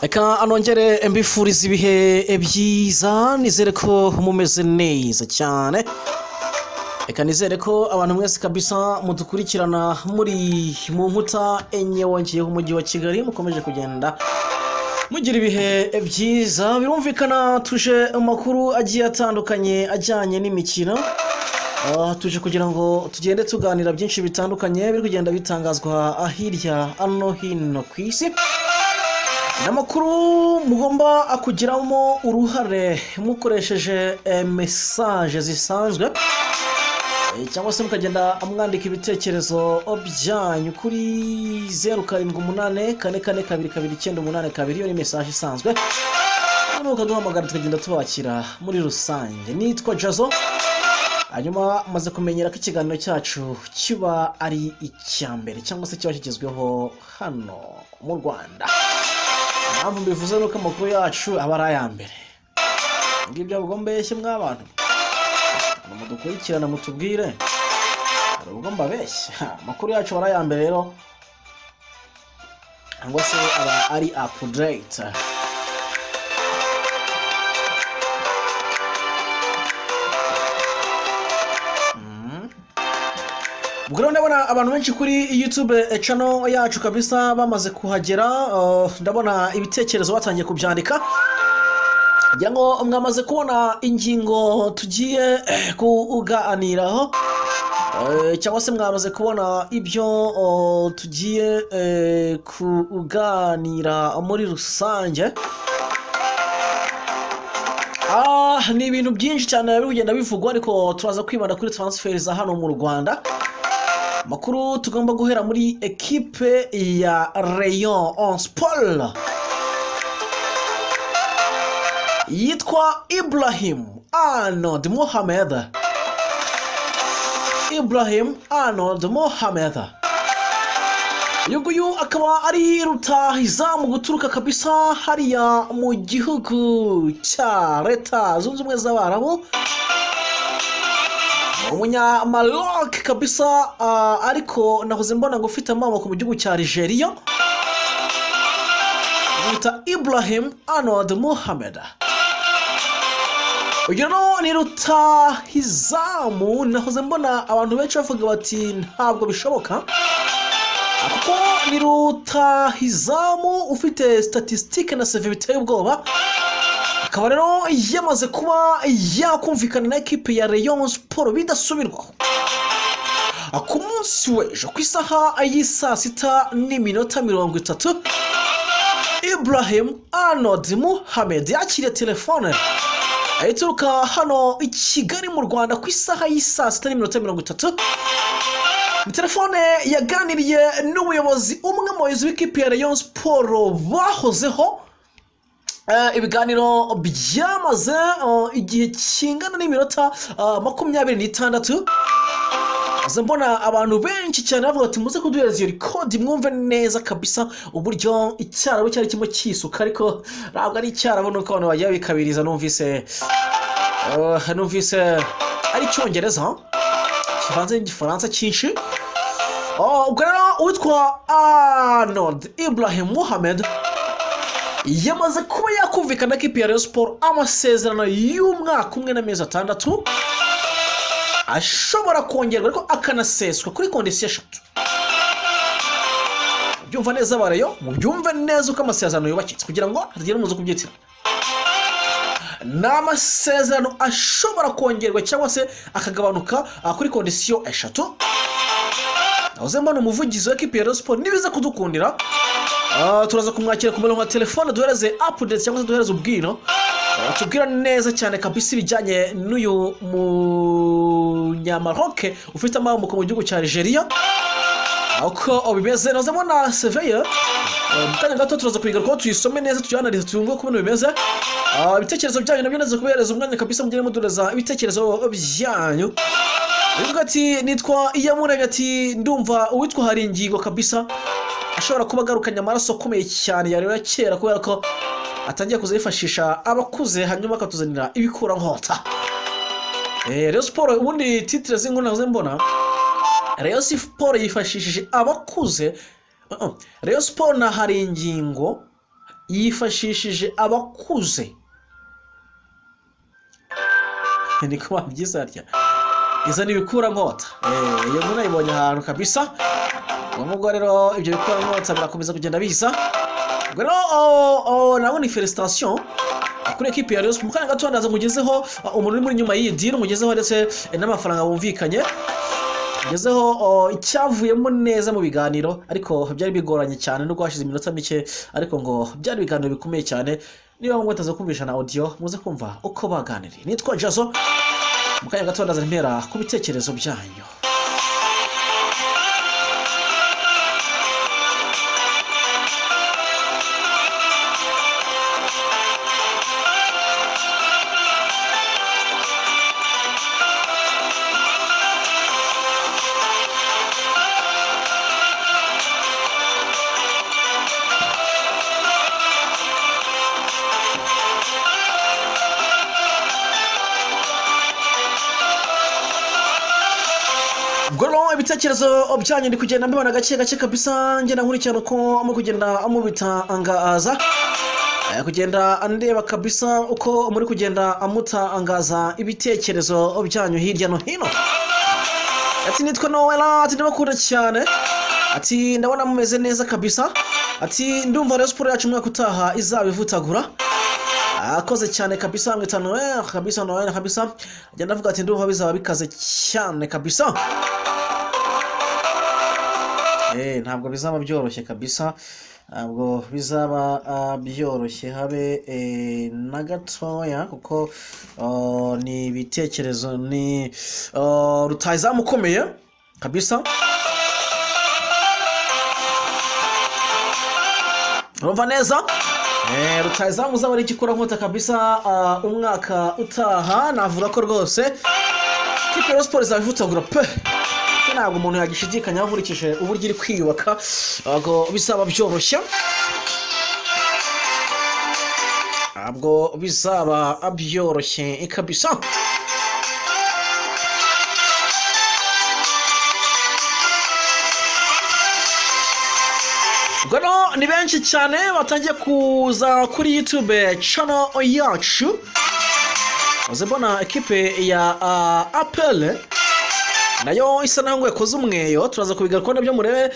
Eka anongere mbifuriza ibihe byiza nizere ko mumeze neza cyane. Eka nizere ko abantu mwese kabisa mudukurikirana muri mu nkuta enye wongiye mu mujyi wa Kigali mukomeje kugenda mugira ibihe byiza. Birumvikana tuje amakuru agiye atandukanye ajyanye n'imikino. Tuje kugira ngo tugende tuganira byinshi bitandukanye biri kugenda bitangazwa ahirya ano hino ku isi. Namakuru mugomba akugiramo uruhare mukoresheje message zisanzwe cyangwa se mukagenda amwandika ibitekerezo byanyu kuri 0784422982 iyo ni message isanzwe. Hano ukaduhamagara tukagenda tubakira muri rusange. Nitwa Joro. Hanyuma maze kumenyera ko ikiganiro cyacu kiba ari icyambere cyangwa se kiba kigezweho hano mu Rwanda. Mpamvu mbivuze nuko amakuru yacu aba ari ayambere. Ngibyo bugombeshye mw'abantu. Mudukurikirana mutubwire. Ubugomba beshya. Amakuru yacu aba ari ayambere rero. Ngo se aba ari update. Ubwo ndabona abantu benshi kuri YouTube channel yacu kabisa bamaze kuhagera. Ndabona ibitekerezo batangiye kubyandika. Ngira ngo mwamaze kubona ingingo tugiye kuganiraho, cyangwa se mwamaze kubona ibyo tugiye kuganira muri rusange. Ni ibintu byinshi cyane biri kugenda bivugwa, ariko turaza kwibanda kuri transfer za hano mu Rwanda. Makuru tugomba guhera muri equipe ya Rayon en sport yitwa Ibrahim Arnold Mohamed. Yuguyu akaba ari rutahizamu guturuka kabisa hariya mu gihugu cya Leta Zunze Ubumwe z'Abarabu, umunya Maroc kabisa. Ariko nahoze mbona ngo ufite amaboko mu gihugu cya Nigeria. Yita Ibrahim Arnold Mohamed. Uyu ni rutahizamu. Nahoze mbona abantu benshi bavuga bati ntabwo bishoboka, kuko ni rutahizamu ufite statistique na CV biteye ubwoba. Akaba rero yamaze kuba yakumvikana na equipe ya Rayon Sport bidasubirwaho. Ku munsi w'ejo ku isaha y'isa 6:30 Ibrahim Arnold Mohamed yakiriye telefone ayituruka hano i Kigali mu Rwanda ku isaha y'isa 6:30. Ni telefone yaganiriye n'ubuyobozi umwe mu bayobozi b'ikipe ya Rayon Sport bahozeho. Ibiganiro byamaze igihe kingana n'iminota 26. Mbona abantu benshi cyane bavuga ati muze kuduhereza iyo record mwumve neza kabisa uburyo icyarabo cyari kimwe cyisuka, ariko ntabwo ari icyarabo nuko abantu bagiye bikabiriza. Numvise ari Cyongereza kivanze n'Igifaransa cyinshi. Ubwo rero witwa Arnold Ibrahim Mohamed yamaze kuba yakumvikana n'ikipe ya Rayon Sport amasezerano y'umwaka umwe n'amezi 6 ashobora kongerwa ariko akanaseswa kuri condition 3. Byumva neza barayo, mubyumve neza uko amasezerano yubakitse kugira ngo hatagira umuzo kubyitira. N'amasezerano ashobora kongerwa cyangwa se akagabanuka kuri condition 3. Nahoze mbona umuvugizi w'equipe ya Rayon Sport nibiza kudukundira turaza kumwakira ku murongo wa telefone duhereze update cyangwa se duhereze ubwino. Tubwira neza cyane kabisa ibijyanye n'uyu munyamaroc ufite amaboko mu gihugu cya Nigeria uko bimeze. Nahoze mbona CV mukanya gato turaza kwigaruka tuyisome neza tuyanarize tuyumve uko ibintu bimeze. Ibitekerezo byanyu nabyo naza kubereza umwanya kabisa mugire mudureza ibitekerezo byanyu. Bivuga ati nitwa Iyamurega ati ndumva uwitwa hari ingingo kabisa ashobora kuba garukanya amaraso akomeye cyane yari ya kera, kubera ko atangiye kuzifashisha abakuze hanyuma akatuzanira ibikura nkota. Rayon Sport ubundi titre z'inkuru nazo mbona Rayon Sport yifashishije abakuze. Rayon Sport na hari ingingo yifashishije abakuze niko babyizarya iza n'ibikura nkota iyo nkuru nayibonye ahantu kabisa ubwo rero ibyo bikura nkota birakomeza kugenda biza ubwo rero nabona felicitation kuri equipe ya Rayon mu kanya gato ndaza mugezeho umuntu uri muri nyuma y'iyi deal mugezeho ndetse n'amafaranga bumvikanye mugezeho icyavuyemo neza mu biganiro ariko byari bigoranye cyane no gwashize iminota mike ariko ngo byari biganiro bikomeye cyane niba mwataza kumvisha na audio muze kumva uko baganiriye nitwa Joro mu kanya gato ndaza mpera ku bitekerezo byanyu Goro ibitekerezo byanyu ndi kugenda mbibona gake kabisa ngenda nkurikirana uko muri kugenda amubitangaza kugenda andeba kabisa uko muri kugenda amutangaza ibitekerezo byanyu hirya no hino ati nitwa Noella ati ndabakunda cyane ati ndabona mumeze neza kabisa ati ndumva Rayon Sports yacu mwaka utaha izabivutagura akoze cyane kabisa mwita Noella kabisa Noella kabisa agenda avuga ati ndumva bizaba bikaze cyane kabisa ntabwo bizaba byoroshye kabisa ntabwo bizaba byoroshye habe na gatoya kuko ni ibitekerezo ni rutayizamukomeye kabisa urumva neza rutayizamu uzaba ari igikora nkota kabisa umwaka utaha navuga ko rwose kipe ya Sports izabivutagura pe ntabwo umuntu yagishidikanya nkurikije uburyo iri kwiyubaka ntabwo bizaba byoroshye ntabwo bizaba byoroshye kabisa Gano ni benshi cyane batangiye kuza kuri YouTube channel yacu uzabona equipe ya Apple nayo isa naho yakoze umweyo turaza kubigaruka nabyo murebe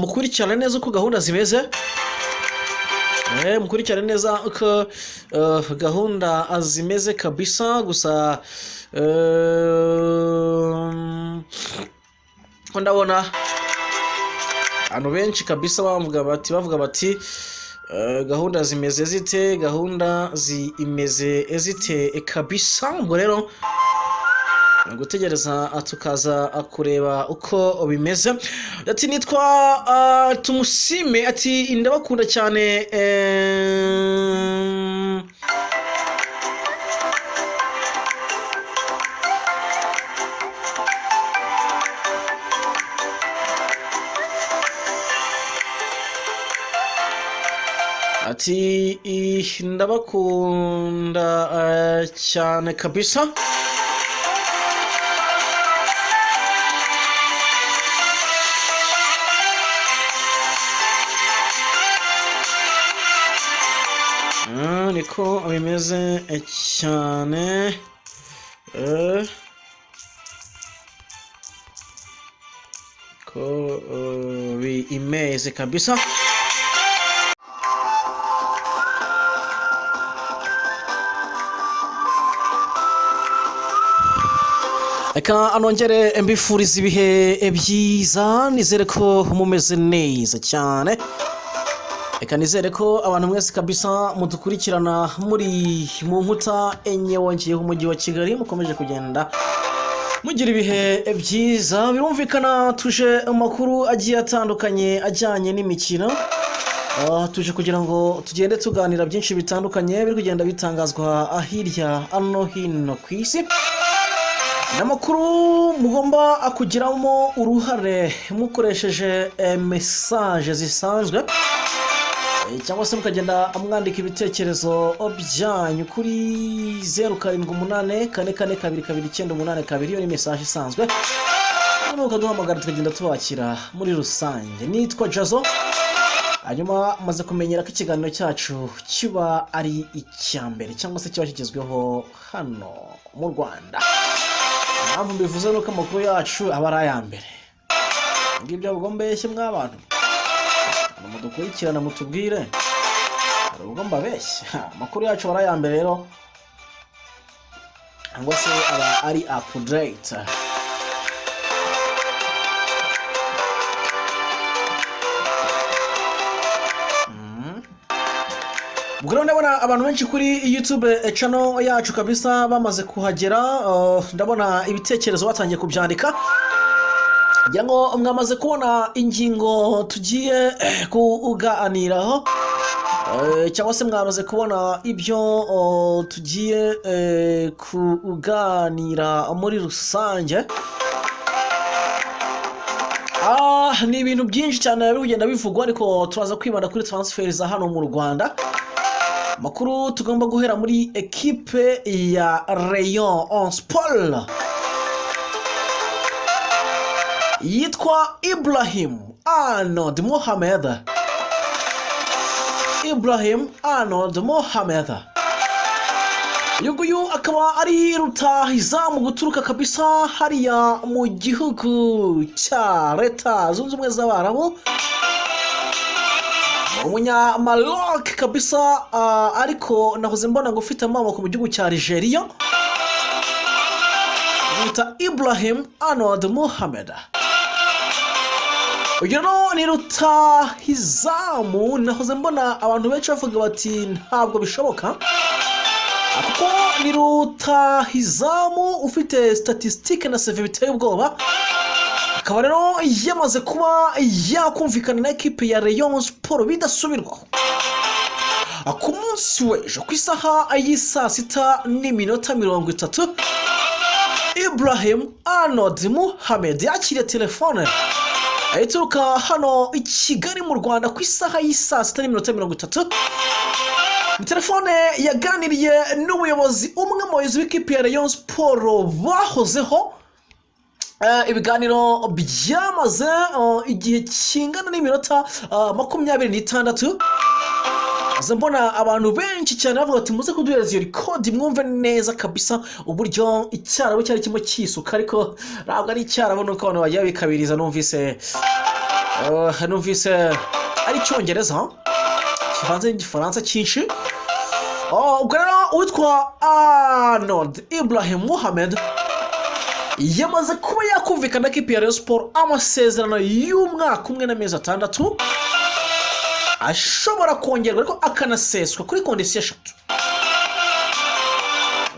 mukurikirane neza uko gahunda zimeze mukurikirane neza uko gahunda zimeze kabisa gusa ko ndabona abantu benshi kabisa bavuga bati gahunda zimeze zite gahunda zimeze zite kabisa ngo rero gutegereza tukaza kureba uko bimeze ati nitwa tumusime ati ndabakunda cyane ati ndabakunda cyane kabisa niko bimeze cyane ko bimeze kabisa Eka anongere mbifuriza ibihe byiza nizere ko mumeze neza cyane Eka nizere ko abantu mwese kabisa mudukurikirana muri mu nkuta enye wongeyeho umujyi wa Kigali mukomeje kugenda mugira ibihe byiza birumvikana tuje amakuru agiye atandukanye ajyanye n'imikino tuje kugira ngo tugende tuganira byinshi bitandukanye biri kugenda bitangazwa ahirya ano hino ku isi namakuru mugomba akugiramo uruhare mukoresheje message zisanzwe cyangwa se mukagenda amwandika ibitekerezo byanyu kuri 0784422982 iyo ni message isanzwe mukaduhamagara tukagenda tubakira muri rusange nitwa Joro hanyuma maze kumenyera ko ikiganiro cyacu kiba ari icya mbere cyangwa se kiba kigezweho hano mu Rwanda. Impamvu mbivuze nuko amakuru yacu aba ari aya mbere. Ngibyo ubwo mbeshye mw'abantu, mudukurikirana mutubwire hari ubwo mbabeshye. Amakuru yacu aba ari aya mbere rero, cyangwa se aba ari update. Ubwo rero ndabona abantu benshi kuri YouTube channel yacu kabisa bamaze kuhagera. Ndabona ibitekerezo batangiye kubyandika, ngira ngo mwamaze kubona ingingo tugiye kuganiraho, cyangwa se mwamaze kubona ibyo tugiye kuganira muri rusange. Ni ibintu byinshi cyane biri kugenda bivugwa, ariko turaza kwibanda kuri transfer za hano mu Rwanda. Makuru tugomba guhera muri equipe ya Rayon on Sport yitwa Ibrahim Arnold Mohamed. Ibrahim Arnold Mohamed, uyu akaba ari rutahizamu guturuka kabisa hariya mu gihugu cya Leta Zunze Ubumwe z'Abarabu, umunya Maroc kabisa, ariko nahoze mbona ngo ufite amaboko mu gihugu cya Nigeria. Yita Ibrahim Arnold Mohamed. Uyu ni rutahizamu, nahoze mbona abantu benshi bavuga bati ntabwo bishoboka, kuko ni rutahizamu ufite statistique na CV biteye ubwoba. Akaba rero yamaze kuba yakumvikana na equipe ya Rayon Sport bidasubirwaho ku munsi w'ejo ku isaha y'isa 6:30. Ibrahim Arnold Mohamed yakiriye telefone ituruka hano i Kigali mu Rwanda ku isaha y'isa 6:30. Ni telefone yaganiriye n'umuyobozi umwe mu bayobozi b'ikipe ya Rayon Sport bahozeho. Ibiganiro byamaze igihe kingana n'iminota 26. Mbona abantu benshi cyane bavuga ati muze kuduhereza iyo record mwumve neza kabisa uburyo icyarabo cyari kimwe cyisuka, ariko ntabwo ari icyarabo nuko abantu bagiye bikabiriza. Numvise ari Cyongereza kivanze n'igifaransa cyinshi. Ubwo rero witwa Arnold Ibrahim Mohamed yamaze kuba yakumvikana n'ikipe ya Rayon Sport amasezerano y'umwaka umwe n'amezi 6, ashobora kongerwa ariko akanaseswa kuri condition 3.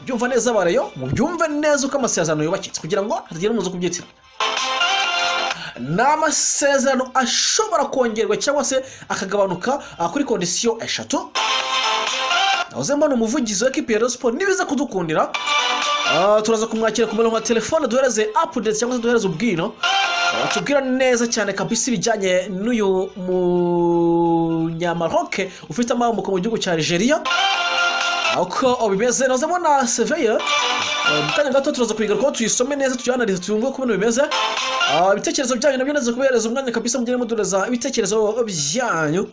Byumva neza barayo, mubyumve neza uko amasezerano yubakitse kugira ngo hatagira umuzo kubyitira. N'amasezerano ashobora kongerwa cyangwa se akagabanuka kuri condition 3. Nahoze mbona umuvugizi w'ikipe ya Rayon Sport nibiza kudukundira, turaza kumwakira ku murongo wa telefone duhereze update cyangwa se duhereze ubwino, tubwira neza cyane kabisa ibijyanye n'uyu munyamaroc ufite amaboko mu gihugu cya Nigeria uko bimeze. Nahoze mbona CV mu kanya gato turaza kuyigarukaho tuyisome neza tuyanalize tuyumve uko ibintu bimeze. Ibitekerezo byanyu nabyo naze kubereza umwanya kabisa mugire mudureza ibitekerezo byanyu.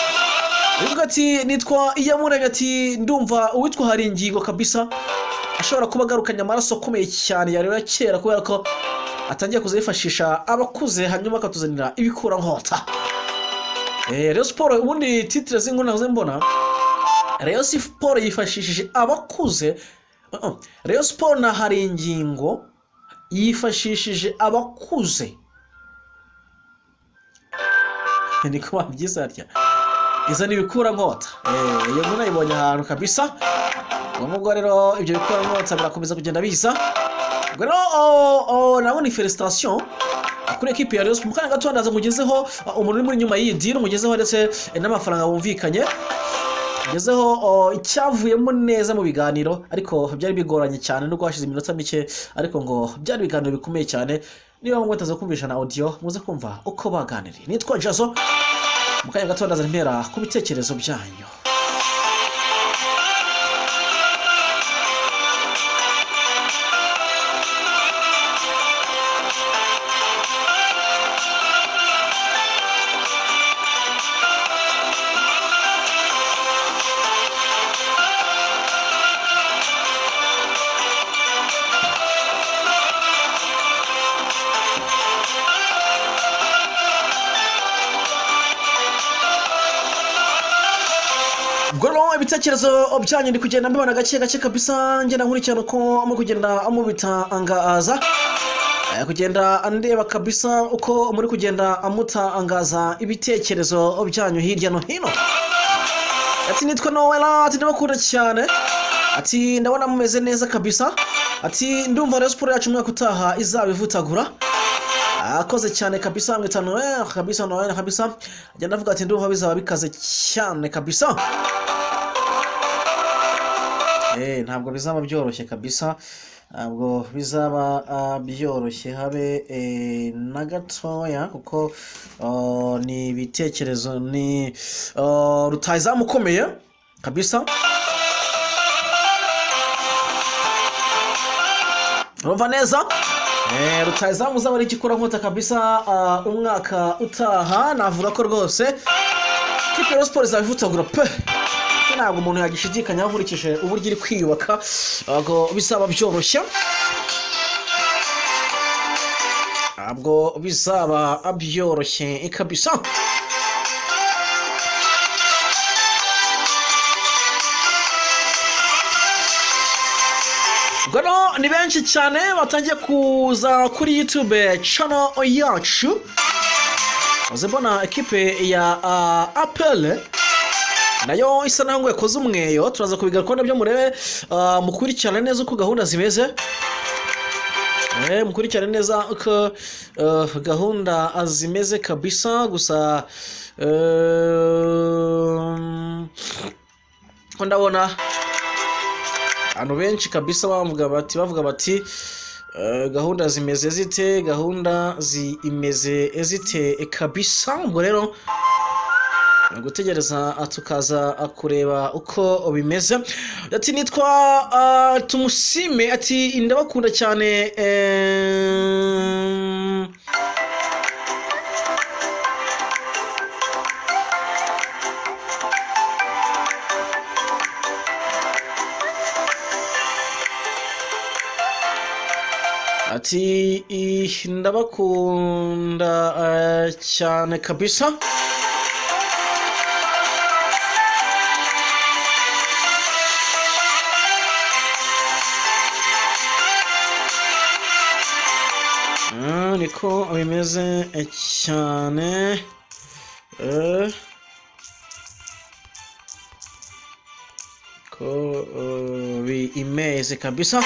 Bivuga ati nitwa Iyamuremye, ati ndumva uwitwa hari ingingo kabisa ashobora kuba agarukanya amaraso akomeye cyane ya rero kera, kubera ko atangiye kuzifashisha abakuze hanyuma akatuzanira ibikura nkota. Rayon Sport ubundi titre z'inkuru nahoze mbona Rayon Sport yifashishije abakuze. Rayon Sport na hari ingingo yifashishije abakuze. Niko babyizarya izo ni bikura nkota. Iyo nkuru nayibonye ahantu kabisa. Ubwo rero ibyo bikura nkota birakomeza kugenda biza. Ubwo rero nabona felicitation kuri equipe ya Rayon Sport. Mukanya gato ndaza mugezeho umuntu uri muri nyuma y'idiro, mugezeho ndetse n'amafaranga bumvikanye, mugezeho icyavuyemo neza mu biganiro, ariko byari bigoranye cyane no kwashize iminota mike, ariko ngo byari biganiro bikomeye cyane. Niba mwetaza kumvisha na audio muze kumva uko baganiriye. Nitwa Joro, mukanya gato ndaza ntera ku bitekerezo byanyu. ibitekerezo byanyu ndi kugenda mbibona gake gake kabisa ngenda nkurikirana uko muri kugenda amubitangaza kugenda andeba kabisa uko muri kugenda amutangaza ibitekerezo byanyu hirya no hino. Ati nitwa Noella, ati ndabakunda cyane, ati ndabona mumeze neza kabisa, ati ndumva Rayon Sport yacu umwaka utaha izabivutagura. Akoze cyane kabisa mwita Noella kabisa, Noella kabisa agenda avuga ati ndumva bizaba bikaze cyane kabisa. Ntabwo bizaba byoroshye kabisa, ntabwo bizaba byoroshye habe na gatoya, kuko ni ibitekerezo ni rutayizamukomeye kabisa. Urumva neza? Rutayizamu uzaba ari gikora nkota kabisa umwaka utaha. Navuga ko rwose kipe ya Sport izabivutagura pe. Ntabwo umuntu yagishidikanya nkurikije uburyo iri kwiyubaka, ntabwo bizaba byoroshye, ntabwo bizaba byoroshye kabisa. Ubwo ni benshi cyane batangiye kuza kuri YouTube channel yacu. Uzabona ekipe ya Apple nayo isa naho ngo yakoze umweyo, turaza kubigaruka nabyo murebe, mukurikirane neza uko gahunda zimeze, mukurikirane neza uko gahunda zimeze kabisa. Gusa ndabona abantu benshi kabisa bavuga bati gahunda zimeze zite, gahunda zimeze zite kabisa. Ubwo rero gutegereza tukaza kureba uko bimeze. Ati nitwa Tumusime, ati ndabakunda cyane, ati ndabakunda cyane kabisa. Niko bimeze cyane, ko bimeze kabisa.